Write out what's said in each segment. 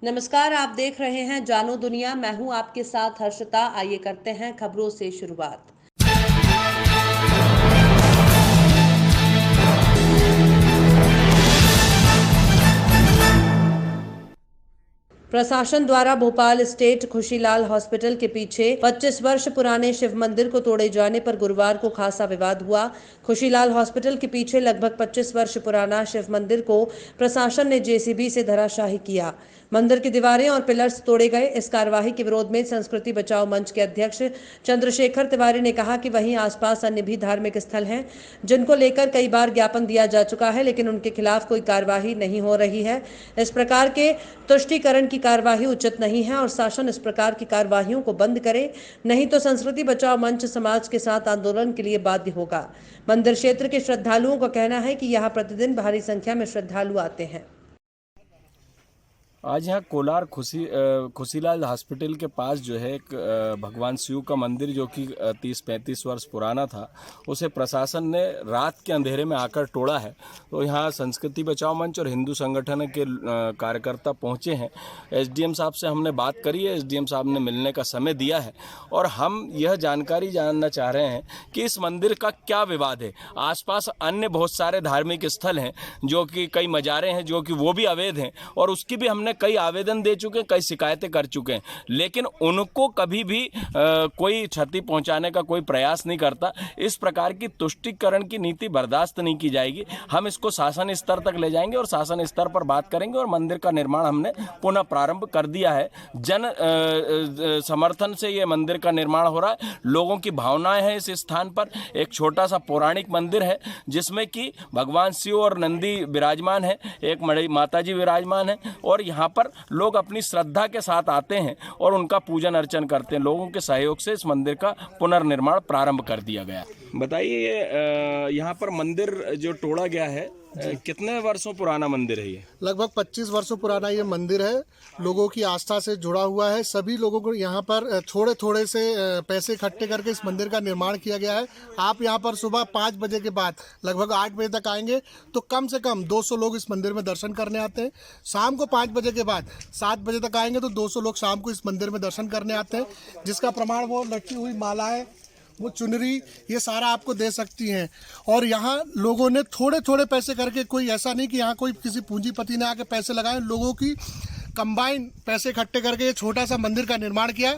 नमस्कार, आप देख रहे हैं जानो दुनिया। मैं हूं आपके साथ हर्षिता। आइए करते हैं खबरों से शुरुआत। प्रशासन द्वारा भोपाल स्टेट खुशीलाल हॉस्पिटल के पीछे 25 वर्ष पुराने शिव मंदिर को तोड़े जाने पर गुरुवार को खासा विवाद हुआ। खुशीलाल हॉस्पिटल के पीछे लगभग 25 वर्ष पुराना शिव मंदिर को प्रशासन ने जेसीबी से धराशायी किया। मंदिर की दीवारें और पिलर्स तोड़े गए। इस कार्रवाई के विरोध में संस्कृति बचाओ मंच के अध्यक्ष चंद्रशेखर तिवारी ने कहा कि वहीं आसपास अन्य भी धार्मिक स्थल हैं जिनको लेकर कई बार ज्ञापन दिया जा चुका है, लेकिन उनके खिलाफ कोई कार्रवाई नहीं हो रही है। इस प्रकार के तुष्टीकरण की कार्यवाही उचित नहीं है और शासन इस प्रकार की कार्यवाहियों को बंद करे, नहीं तो संस्कृति बचाओ मंच समाज के साथ आंदोलन के लिए बाध्य होगा। मंदिर क्षेत्र के श्रद्धालुओं का कहना है कि यहाँ प्रतिदिन भारी संख्या में श्रद्धालु आते हैं। आज यहाँ कोलार खुशीलाल हॉस्पिटल के पास जो है एक भगवान शिव का मंदिर जो कि 30-35 वर्ष पुराना था, उसे प्रशासन ने रात के अंधेरे में आकर तोड़ा है। तो यहाँ संस्कृति बचाओ मंच और हिंदू संगठन के कार्यकर्ता पहुँचे हैं। एसडीएम साहब से हमने बात करी है, एसडीएम साहब ने मिलने का समय दिया है और हम यह जानकारी जानना चाह रहे हैं कि इस मंदिर का क्या विवाद है। आसपास अन्य बहुत सारे धार्मिक स्थल हैं जो कि कई मज़ारें हैं जो कि वो भी अवैध हैं और उसकी भी हमने कई आवेदन दे चुके हैं, कई शिकायतें कर चुके हैं, लेकिन उनको कभी भी कोई क्षति पहुंचाने का कोई प्रयास नहीं करता। इस प्रकार की तुष्टीकरण की नीति बर्दाश्त नहीं की जाएगी। हम इसको शासन स्तर तक ले जाएंगे और शासन स्तर पर बात करेंगे और मंदिर का निर्माण हमने पुनः प्रारंभ कर दिया है। जन समर्थन से ये मंदिर का निर्माण हो रहा है। लोगों की भावनाएं हैं इस स्थान पर। एक छोटा सा पौराणिक मंदिर है जिसमें कि भगवान शिव और नंदी विराजमान है, एक माता जी विराजमान है और यहाँ पर लोग अपनी श्रद्धा के साथ आते हैं और उनका पूजन अर्चन करते हैं। लोगों के सहयोग से इस मंदिर का पुनर्निर्माण प्रारंभ कर दिया गया। बताइए, यहाँ पर मंदिर जो तोड़ा गया है कितने वर्षों पुराना मंदिर है? ये लगभग 25 वर्षों पुराना ये मंदिर है। लोगों की आस्था से जुड़ा हुआ है। सभी लोगों को यहाँ पर थोड़े थोड़े से पैसे इकट्ठे करके इस मंदिर का निर्माण किया गया है। आप यहाँ पर सुबह 5 बजे के बाद लगभग 8 बजे तक आएंगे तो कम से कम 200 लोग इस मंदिर में दर्शन करने आते हैं। शाम को 5 बजे के बाद 7 बजे तक आएंगे तो 200 लोग शाम को इस मंदिर में दर्शन करने आते हैं, जिसका प्रमाण वो लटकी हुई मालाएं, वो चुनरी, ये सारा आपको दे सकती हैं। और यहाँ लोगों ने थोड़े थोड़े पैसे करके, कोई ऐसा नहीं कि यहाँ कोई किसी पूंजीपति ने आके पैसे लगाए, लोगों की कंबाइन पैसे इकट्ठे करके ये छोटा सा मंदिर का निर्माण किया,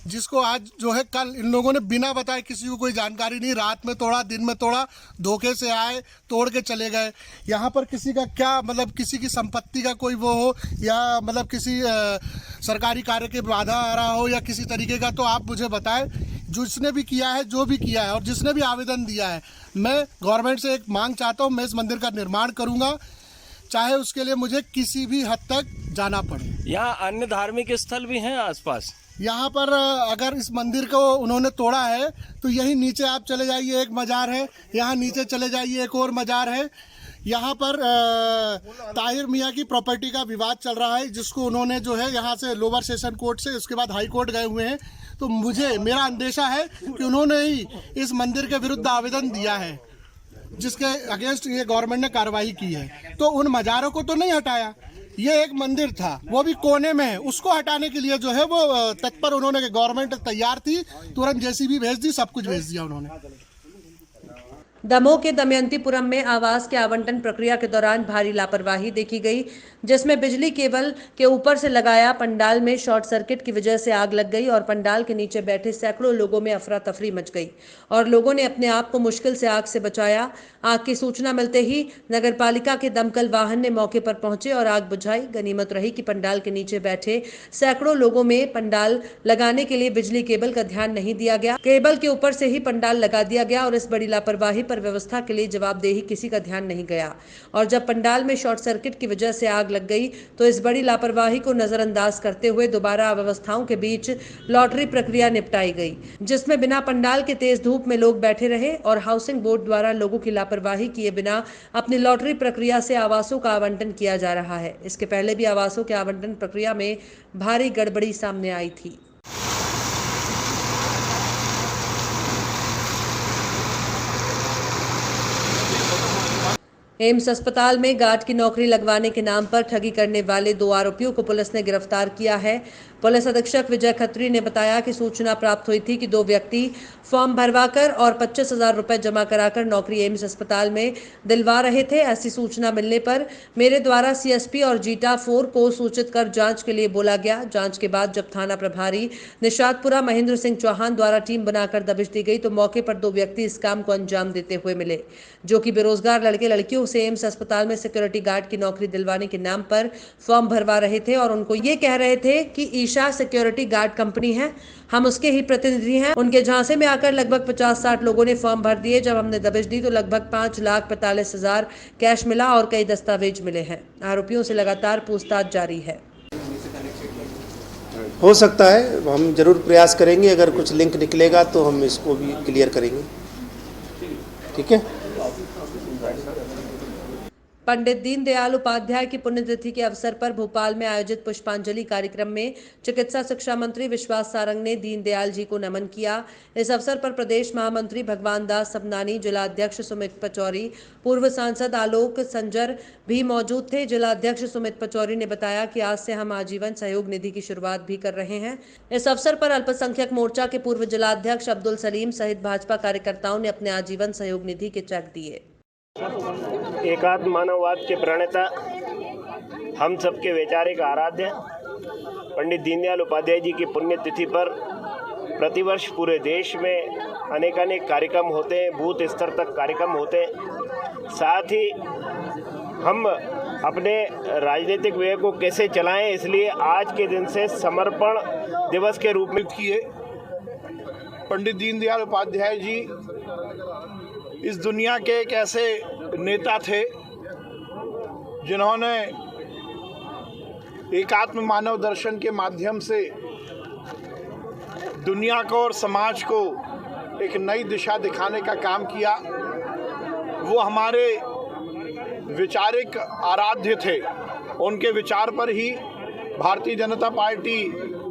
जिसको आज जो है कल इन लोगों ने बिना बताए, किसी को कोई जानकारी नहीं, रात में तोड़ा, दिन में तोड़ा, धोखे से आए, तोड़ के चले गए। यहाँ पर किसी का क्या मतलब, किसी की संपत्ति का कोई वो हो या मतलब किसी सरकारी कार्य के बाधा आ रहा हो या किसी तरीके का, तो आप मुझे बताएं। जिसने भी किया है, जो भी किया है और जिसने भी आवेदन दिया है, मैं गवर्नमेंट से एक मांग चाहता हूँ, मैं इस मंदिर का निर्माण करूँगा, चाहे उसके लिए मुझे किसी भी हद तक जाना पड़े। यहाँ अन्य धार्मिक स्थल भी हैं आसपास। यहाँ पर अगर इस मंदिर को उन्होंने तोड़ा है तो यही नीचे आप चले जाइए, एक मजार है, यहाँ नीचे चले जाइए एक और मजार है। यहाँ पर ताहिर मियाँ की प्रॉपर्टी का विवाद चल रहा है, जिसको उन्होंने जो है यहाँ से लोअर सेशन कोर्ट से, उसके बाद हाई कोर्ट गए हुए हैं। तो मेरा अंदेशा है कि उन्होंने ही इस मंदिर के विरुद्ध आवेदन दिया है, जिसके अगेंस्ट ये गवर्नमेंट ने कार्रवाई की है। तो उन मज़ारों को तो नहीं हटाया, ये एक मंदिर था, वो भी कोने में है, उसको हटाने के लिए जो है वो तत्पर उन्होंने, गवर्नमेंट तैयार थी, तुरंत जेसीबी भेज दी, सब कुछ भेज दिया उन्होंने। दमोह के दमयंतीपुरम में आवास के आवंटन प्रक्रिया के दौरान भारी लापरवाही देखी गई, जिसमें बिजली केबल के ऊपर से लगाया पंडाल में शॉर्ट सर्किट की वजह से आग लग गई और पंडाल के नीचे बैठे सैकड़ों लोगों में अफरा तफरी मच गई और लोगों ने अपने आप को मुश्किल से आग से बचाया। आग की सूचना मिलते ही नगरपालिका के दमकल वाहन ने मौके पर पहुंचे और आग बुझाई। गनीमत रही कि पंडाल के नीचे बैठे सैकड़ों लोगों में पंडाल लगाने के लिए बिजली केबल का ध्यान नहीं दिया गया। केबल के ऊपर से ही पंडाल लगा दिया गया और इस बड़ी लापरवाही पर व्यवस्था के लिए जवाबदेही किसी का ध्यान नहीं गया और जब पंडाल में शॉर्ट सर्किट की वजह से आग लग गई तो इस बड़ी लापरवाही को नजरअंदाज करते हुए दोबारा अव्यवस्थाओं के बीच लॉटरी प्रक्रिया निपटाई गई, जिसमें बिना पंडाल के तेज धूप में लोग बैठे रहे और हाउसिंग बोर्ड द्वारा लोगों की लापरवाही किए बिना अपनी लॉटरी प्रक्रिया से आवासों का आवंटन किया जा रहा है। इसके पहले भी आवासों के आवंटन प्रक्रिया में भारी गड़बड़ी सामने आई थी। एम्स अस्पताल में गार्ड की नौकरी लगवाने के नाम पर ठगी करने वाले 2 आरोपियों को पुलिस ने गिरफ्तार किया है। पुलिस अधीक्षक विजय खत्री ने बताया कि सूचना प्राप्त हुई थी कि 2 व्यक्ति फॉर्म भरवाकर और 25,000 रुपए जमा कराकर नौकरी एम्स अस्पताल में दिलवा रहे थे। ऐसी सूचना मिलने पर मेरे द्वारा सीएसपी और जीटा 4 को सूचित कर जांच के लिए बोला गया। जांच के बाद जब थाना प्रभारी निशातपुरा महेंद्र सिंह चौहान द्वारा टीम बनाकर दबिश दी गई तो मौके पर 2 व्यक्ति इस काम को अंजाम देते हुए मिले, जो कि बेरोजगार लड़के लड़कियों से एम्स अस्पताल में सिक्योरिटी गार्ड की नौकरी दिलवाने के नाम पर फॉर्म भरवा रहे थे और उनको ये कह रहे थे कि ईशा सिक्योरिटी गार्ड कंपनी है, हम उसके ही प्रतिनिधि हैं। उनके झांसे में आकर लगभग 50-60 लोगों ने फॉर्म भर दिए। जब हमने दबिश दी तो लगभग 5,45,000 कैश मिला और कई दस्तावेज मिले हैं। आरोपियों से लगातार पूछताछ जारी है। हो सकता है, हम जरूर प्रयास करेंगे, अगर कुछ लिंक निकलेगा तो हम इसको भी क्लियर करेंगे। ठीक है। पंडित दीनदयाल उपाध्याय की पुण्यतिथि के अवसर पर भोपाल में आयोजित पुष्पांजलि कार्यक्रम में चिकित्सा शिक्षा मंत्री विश्वास सारंग ने दीनदयाल जी को नमन किया। इस अवसर पर प्रदेश महामंत्री भगवान दास सबनानी, जिला अध्यक्ष सुमित पचौरी, पूर्व सांसद आलोक संजर भी मौजूद थे। जिला अध्यक्ष सुमित पचौरी ने बताया कि आज से हम आजीवन सहयोग निधि की शुरुआत भी कर रहे हैं। इस अवसर पर अल्पसंख्यक मोर्चा के पूर्व जिलाध्यक्ष अब्दुल सलीम सहित भाजपा कार्यकर्ताओं ने अपने आजीवन सहयोग निधि के चेक दिए। एकात्म मानववाद के प्रणेता, हम सबके वैचारिक आराध्य पंडित दीनदयाल उपाध्याय जी की पुण्यतिथि पर प्रतिवर्ष पूरे देश में अनेकानेक कार्यक्रम होते हैं, बूथ स्तर तक कार्यक्रम होते हैं। साथ ही हम अपने राजनीतिक व्यय को कैसे चलाएं, इसलिए आज के दिन से समर्पण दिवस के रूप में किए। पंडित दीनदयाल उपाध्याय जी इस दुनिया के एक ऐसे नेता थे जिन्होंने एकात्म मानव दर्शन के माध्यम से दुनिया को और समाज को एक नई दिशा दिखाने का काम किया। वो हमारे वैचारिक आराध्य थे। उनके विचार पर ही भारतीय जनता पार्टी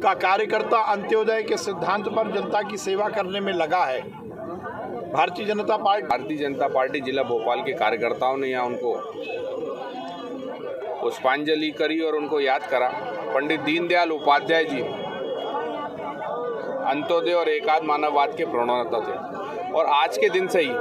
का कार्यकर्ता अंत्योदय के सिद्धांत पर जनता की सेवा करने में लगा है। भारतीय जनता पार्टी जिला भोपाल के कार्यकर्ताओं ने यहाँ उनको पुष्पांजलि करी और उनको याद करा। पंडित दीनदयाल उपाध्याय जी अंत्योदय और एकात्म मानववाद के प्रणेता थे और आज के दिन से ही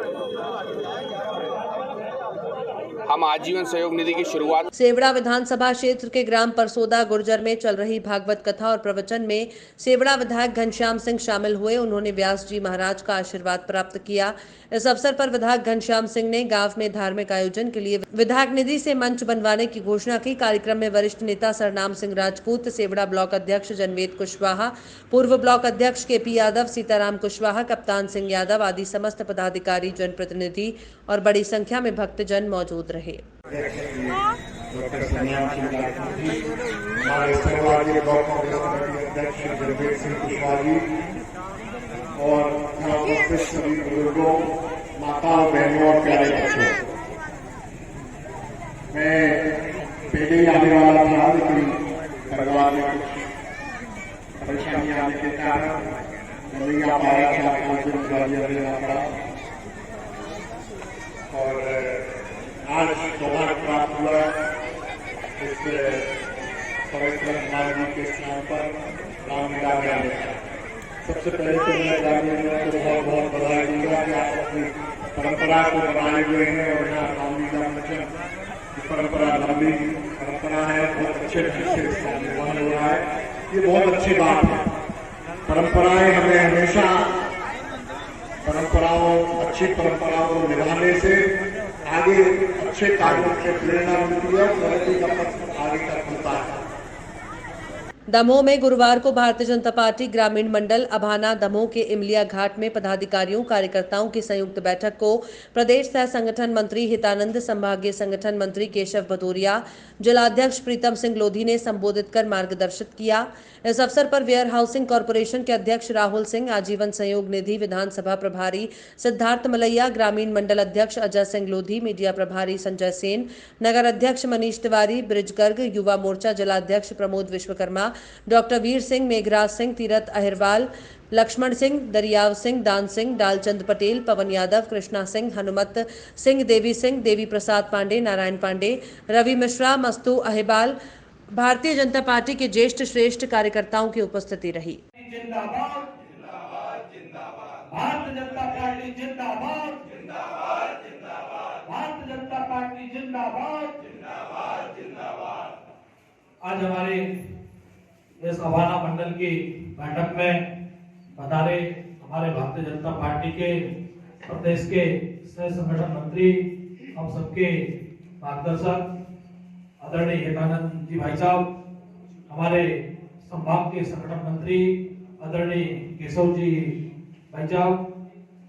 हम आजीवन सहयोग निधि की शुरुआत। सेवड़ा विधानसभा क्षेत्र के ग्राम परसोदा गुर्जर में चल रही भागवत कथा और प्रवचन में सेवड़ा विधायक घनश्याम सिंह शामिल हुए। उन्होंने व्यास जी महाराज का आशीर्वाद प्राप्त किया। इस अवसर पर विधायक घनश्याम सिंह ने गांव में धार्मिक आयोजन के लिए विधायक निधि से मंच बनवाने की घोषणा की। कार्यक्रम में वरिष्ठ नेता सरनाम सिंह राजपूत, सेवड़ा ब्लॉक अध्यक्ष जनवेद कुशवाहा, पूर्व ब्लॉक अध्यक्ष केपी यादव, सीताराम कुशवाहा, कप्तान सिंह यादव आदि समस्त पदाधिकारी, जनप्रतिनिधि और बड़ी संख्या में भक्तजन मौजूद रहे। और सभी बुजुर्गों, माताओं, बहनों और प्यारे बच्चों, मैं पहले ही आने वाला था लेकिन परिवार में कुछ परेशानियां आने के कारण नहीं आ पाया था और आज सौभाग्य प्राप्त हुआ इस पवित्र मार्ग के स्थान पर रामलीला में आने का। सबसे पहले तो मैं रामलीला को बहुत बहुत बधाई दूंगा कि आप अपनी परंपरा को बनाए हुए हैं और यहाँ रामलीला मंचन की परंपरा लंबी परंपरा है, बहुत अच्छे ढंग से इसका निर्वहन हो रहा है। ये बहुत अच्छी बात है। परंपराएं हमें हमेशा अच्छी परंपराओं को निभाने से आगे अच्छे कार्यों से प्रेरणा मिलती है, प्रगति का पथ आगे तक होता है। दमोह में गुरुवार को भारतीय जनता पार्टी ग्रामीण मंडल अभाना दमोह के इमलिया घाट में पदाधिकारियों कार्यकर्ताओं की संयुक्त बैठक को प्रदेश सह संगठन मंत्री हितानंद, संभागीय संगठन मंत्री केशव भदौरिया, जिलाध्यक्ष प्रीतम सिंह लोधी ने संबोधित कर मार्गदर्शित किया। इस अवसर पर वेयर हाउसिंग कॉरपोरेशन के अध्यक्ष राहुल सिंह, आजीवन सहयोग निधि विधानसभा प्रभारी सिद्धार्थ मलैया, ग्रामीण मंडल अध्यक्ष अजय सिंह लोधी, मीडिया प्रभारी संजय सेन, नगर अध्यक्ष मनीष तिवारी, ब्रिज गर्ग, युवा मोर्चा जिलाध्यक्ष प्रमोद विश्वकर्मा, डॉक्टर वीर सिंह, मेघराज सिंह, तीरथ अहिरवाल, लक्ष्मण सिंह, दरियाव सिंह, दान सिंह, डालचंद पटेल, पवन यादव, कृष्णा सिंह, हनुमत सिंह, देवी प्रसाद पांडे, नारायण पांडे, रवि मिश्रा, मस्तू अहिबाल, भारतीय जनता पार्टी के ज्येष्ठ श्रेष्ठ कार्यकर्ताओं की उपस्थिति रही। जिंदाबाद जिंदाबाद जिंदाबाद भारतीय जनता पार्टी जिंदाबाद जिंदाबाद जिंदाबाद भारतीय जनता पार्टी जिंदाबाद जिंदाबाद जिंदाबाद। आज हमारे इस अवाना मंडल की बैठक में पधारे हमारे भारतीय जनता पार्टी के प्रदेश के सह संगठन मंत्री, हम सबके मार्गदर्शक आदरणीय हितानंद जी भाई साहब, हमारे संभाग के संगठन मंत्री आदरणीय केशव जी भाई साहब,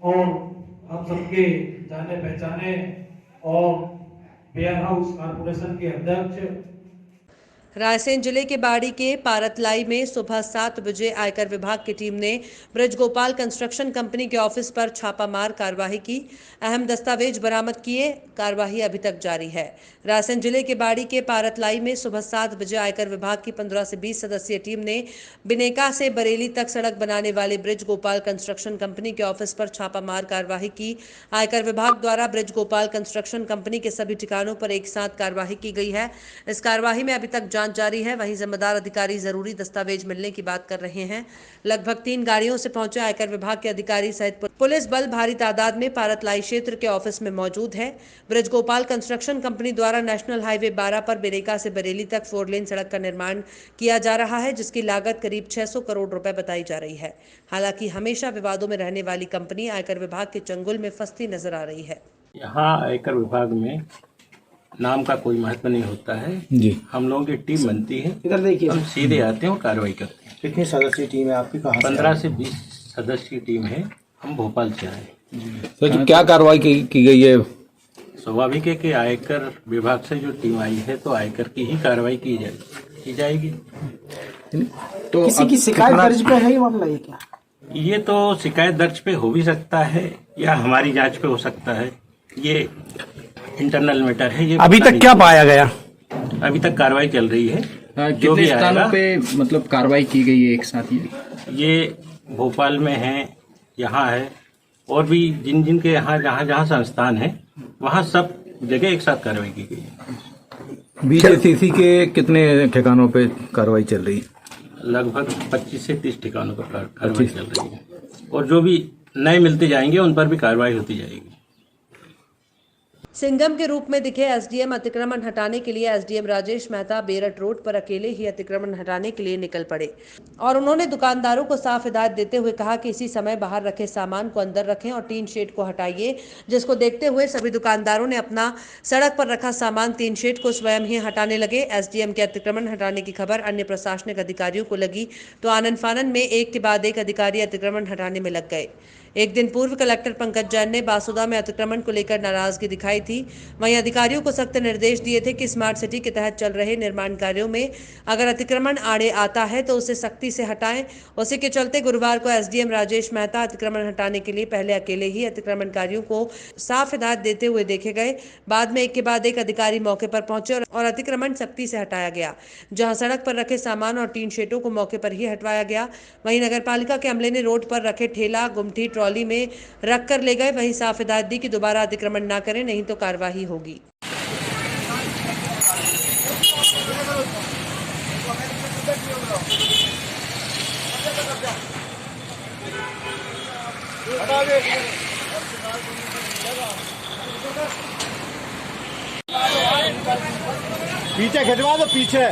और हम सबके जाने पहचाने और वेयर हाउस कारपोरेशन के अध्यक्ष। रायसेन जिले के बाड़ी के पारतलाई में सुबह 7 बजे आयकर विभाग की टीम ने ब्रजगोपाल कंस्ट्रक्शन कंपनी के ऑफिस पर छापामार कार्रवाई की। अहम दस्तावेज बरामद किए। कार्रवाई अभी तक जारी है। रायसेन जिले के बाड़ी के पारतलाई में सुबह 7 बजे आयकर विभाग की 15 से 20 सदस्यीय टीम ने बिनेका से बरेली तक सड़क बनाने वाले ब्रजगोपाल कंस्ट्रक्शन कंपनी के ऑफिस पर छापामार कार्रवाई की। आयकर विभाग द्वारा ब्रजगोपाल कंस्ट्रक्शन कंपनी के सभी ठिकानों पर एक साथ कार्रवाई की गई है। इस कार्रवाई में अभी तक जारी है। वहीं जिम्मेदार अधिकारी जरूरी दस्तावेज मिलने की बात कर रहे हैं। लगभग 3 गाड़ियों से पहुंचे आयकर विभाग के अधिकारी सहित पुलिस बल भारी तादाद में पारतलाई क्षेत्र के ऑफिस में मौजूद है। ब्रजगोपाल कंस्ट्रक्शन कंपनी द्वारा नेशनल हाईवे 12 पर बिनेका से बरेली तक 4 लेन सड़क का निर्माण किया जा रहा है, जिसकी लागत करीब 600 करोड़ रुपए बताई जा रही है। हालांकि हमेशा विवादों में रहने वाली कंपनी आयकर विभाग के चंगुल में फंसती नजर आ रही है। यहाँ आयकर विभाग में नाम का कोई महत्व नहीं होता है जी। हम लोगों की टीम बनती है, इधर देखिए, हम सीधे आते हैं और कार्रवाई करते हैं। कितनी सदस्यीय टीम है आपकी? कहाँ 15 से 20 सदस्य की टीम है। हम भोपाल से आए। तो क्या कार्रवाई की गई है? स्वाभाविक है कि आयकर विभाग से जो टीम आई है तो आयकर की ही कार्रवाई की जाएगी। तो किसी की शिकायत दर्ज पे है ये मामला? ये क्या, ये तो शिकायत दर्ज पे हो भी सकता है या हमारी जांच पे हो सकता है। ये इंटरनल मैटर है। ये अभी तक क्या पाया गया? अभी तक कार्रवाई चल रही है। कितने स्थानों पे मतलब कार्रवाई की गई है एक साथ? ये भोपाल में है, यहाँ है, और भी जिन के यहाँ जहाँ संस्थान है वहाँ सब जगह एक साथ कार्रवाई की गई है। बीजेसीसी के कितने ठिकानों पे कार्रवाई चल रही है? लगभग 25 से 30 ठिकानों पर कार्रवाई चल रही है, और जो भी नए मिलते जाएंगे उन पर भी कार्रवाई होती जाएगी। सिंघम के रूप में दिखे एसडीएम अतिक्रमण हटाने के लिए एसडीएम राजेश मेहता बेरट रोड पर अकेले ही अतिक्रमण हटाने के लिए निकल पड़े और उन्होंने दुकानदारों को साफ हिदायत देते हुए कहा कि इसी समय बाहर रखे सामान को अंदर रखें और टीन शेड को हटाइए, जिसको देखते हुए सभी दुकानदारों ने अपना सड़क पर रखा सामान टीन शेड को स्वयं ही हटाने लगे। एसडीएम के अतिक्रमण हटाने की खबर अन्य प्रशासनिक अधिकारियों को लगी तो आनन फानन में एक के बाद एक अधिकारी अतिक्रमण हटाने में लग गए। एक दिन पूर्व कलेक्टर पंकज जैन ने बासुदा में अतिक्रमण को लेकर नाराजगी दिखाई थी। वहीं अधिकारियों को सख्त निर्देश दिए थे कि स्मार्ट सिटी के तहत चल रहे निर्माण कार्यों में अगर अतिक्रमण आड़े आता है तो उसे सख्ती से हटाएं। उसी के चलते गुरुवार को एसडीएम राजेश मेहता अतिक्रमण हटाने के लिए पहले अकेले ही अतिक्रमणकारियों को साफ हिदायत देते हुए देखे गए। बाद में एक के बाद एक अधिकारी मौके पर पहुंचे और अतिक्रमण सख्ती से हटाया गया। जहां सड़क पर रखे सामान और टीन शेडों को मौके पर ही हटवाया गया। वहीं नगर पालिका के अमले ने रोड पर रखे ठेला गुमठी ट्रॉली में रख कर ले गए। वहीं साफ हिदायत दी कि दोबारा अतिक्रमण ना करें, नहीं तो कार्रवाई होगी। पीछे खिंचवा दो, पीछे।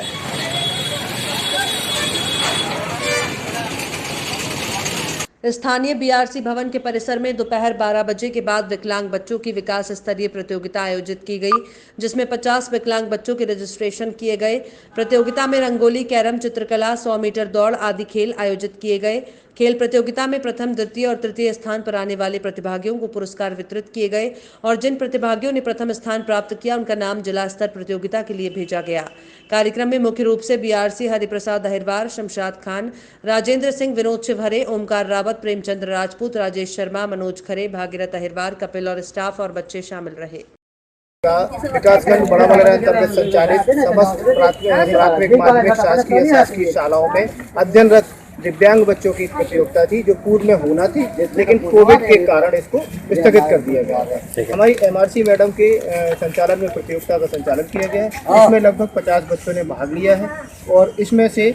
स्थानीय बीआरसी भवन के परिसर में दोपहर 12 बजे के बाद विकलांग बच्चों की विकास स्तरीय प्रतियोगिता आयोजित की गई, जिसमें 50 विकलांग बच्चों के रजिस्ट्रेशन किए गए। प्रतियोगिता में रंगोली, कैरम, चित्रकला, 100 मीटर दौड़ आदि खेल आयोजित किए गए। खेल प्रतियोगिता में प्रथम, द्वितीय और तृतीय स्थान पर आने वाले प्रतिभागियों को पुरस्कार वितरित किए गए और जिन प्रतिभागियों ने प्रथम स्थान प्राप्त किया उनका नाम जिला स्तर प्रतियोगिता के लिए भेजा गया। कार्यक्रम में मुख्य रूप से बीआरसी हरिप्रसाद अहिरवार, शमशाद खान, राजेंद्र सिंह, विनोद शिवहरे, ओमकार रावत, प्रेमचंद्र राजपूत, राजेश शर्मा, मनोज खरे, भागीरथ अहिरवार, कपिल और स्टाफ और बच्चे शामिल रहे। विकासखंड बड़ा मलरा अंतर्गत संचालित समस्त प्राथमिक माध्यमिक शासकीय शालाओं में अध्ययनरत दिव्यांग बच्चों की प्रतियोगिता थी, जो पूर्व में होना थी, लेकिन कोविड के कारण इसको स्थगित कर दिया गया है। हमारी एमआरसी मैडम के संचालन में प्रतियोगिता का संचालन किया गया है। इसमें लगभग 50 बच्चों ने भाग लिया है और इसमें से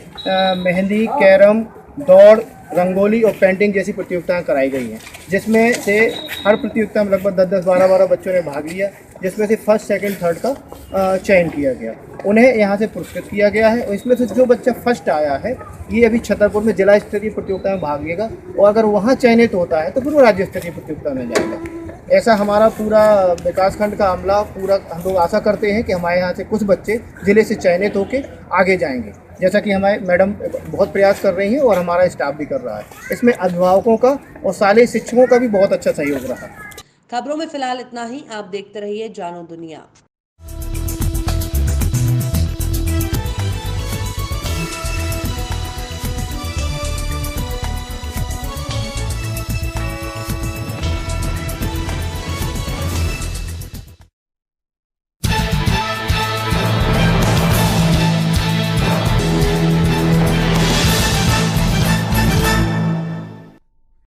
मेहंदी, कैरम, दौड़, रंगोली और पेंटिंग जैसी प्रतियोगिताएं कराई गई हैं, जिसमें से हर प्रतियोगिता में लगभग 10-10, 12-12 बच्चों ने भाग लिया, जिसमें से फर्स्ट, सेकंड, थर्ड का चयन किया गया। उन्हें यहाँ से पुरस्कृत किया गया है और इसमें से जो बच्चा फर्स्ट आया है ये अभी छतरपुर में जिला स्तरीय प्रतियोगिता में भाग लेगा और अगर वहाँ चयनित होता है तो फिर वो राज्य स्तरीय प्रतियोगिता में जाएगा। ऐसा हमारा पूरा विकासखंड का अमला पूरा हम लोग आशा करते हैं कि हमारे यहाँ से कुछ बच्चे जिले से चयनित होकर आगे जाएंगे, जैसा कि हमारे मैडम बहुत प्रयास कर रही हैं और हमारा स्टाफ भी कर रहा है। इसमें अभिभावकों का और शालेय शिक्षकों का भी बहुत अच्छा सहयोग रहा। खबरों में फिलहाल इतना ही। आप देखते रहिए जानो दुनिया।